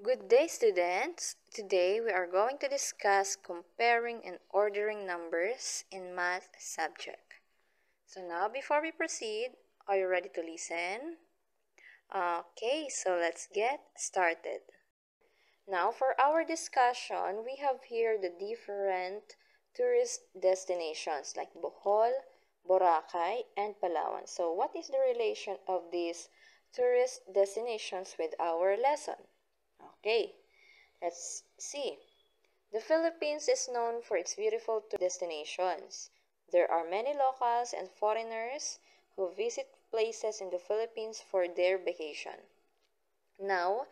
Good day, students! Today we are going to discuss comparing and ordering numbers in math subject. So now before we proceed, are you ready to listen? Okay, so let's get started. Now for our discussion, we have here the different tourist destinations like Bohol, Boracay, and Palawan. So what is the relation of these tourist destinations with our lesson? Okay, let's see. The Philippines is known for its beautiful destinations. There are many locals and foreigners who visit places in the Philippines for their vacation. Now,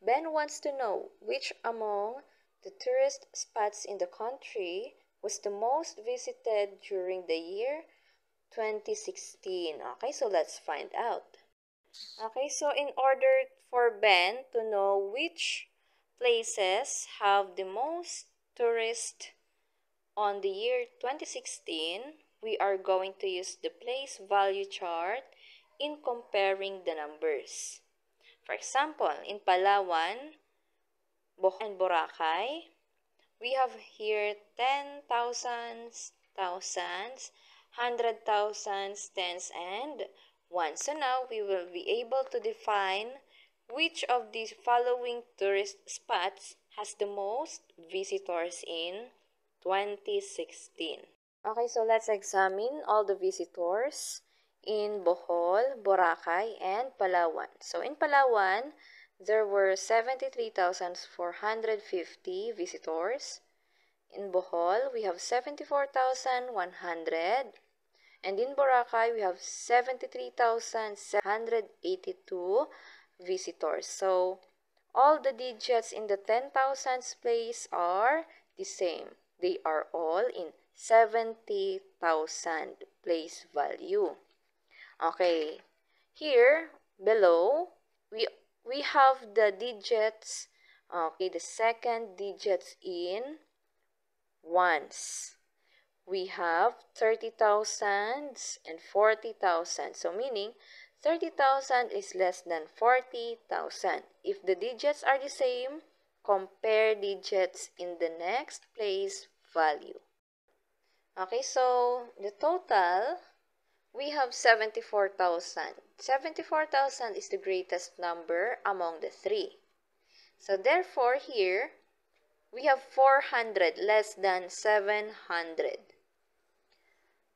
Ben wants to know which among the tourist spots in the country was the most visited during the year 2016. Okay, so let's find out. Okay, so in order for Ben to know which places have the most tourists on the year 2016, we are going to use the place value chart in comparing the numbers. For example, in Palawan, Bohol, and Boracay, we have here 10,000s, thousands, 100,000s, tens, and ones. So now we will be able to define which of these following tourist spots has the most visitors in 2016. Okay, so let's examine all the visitors in Bohol, Boracay, and Palawan. So in Palawan, there were 73,450 visitors. In Bohol, we have 74,100. And in Boracay, we have 73,782 visitors. So, all the digits in the 10,000s place are the same. They are all in 70,000 place value. Okay, here below, we have the digits, okay, the second digits in ones. We have 30,000 and 40,000. So meaning 30,000 is less than 40,000. If the digits are the same, compare digits in the next place value. Okay, so the total, we have 74,000. 74,000 is the greatest number among the three. So therefore here, we have 400 less than 700.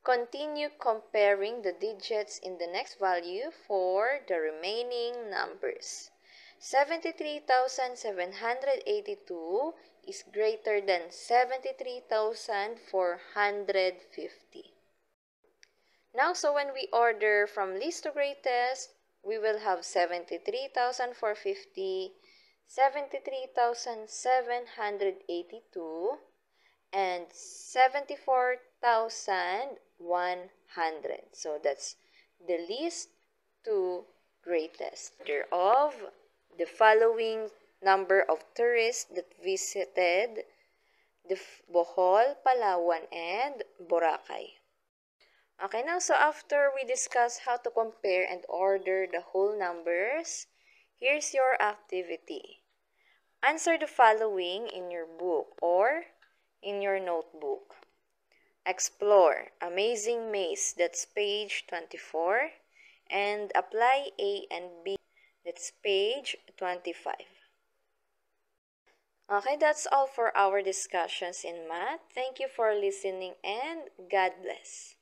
Continue comparing the digits in the next value for the remaining numbers. 73,782 is greater than 73,450. Now, so when we order from least to greatest, we will have 73,450, 73,782, and 74,100. So that's the least to greatest. Order of the following number of tourists that visited the Bohol, Palawan, and Boracay. Okay, now so after we discuss how to compare and order the whole numbers, here's your activity. Answer the following in your book or in your notebook. Explore Amazing Maze, that's page 24, and apply A and B, that's page 25. Okay, that's all for our discussions in math. Thank you for listening and God bless.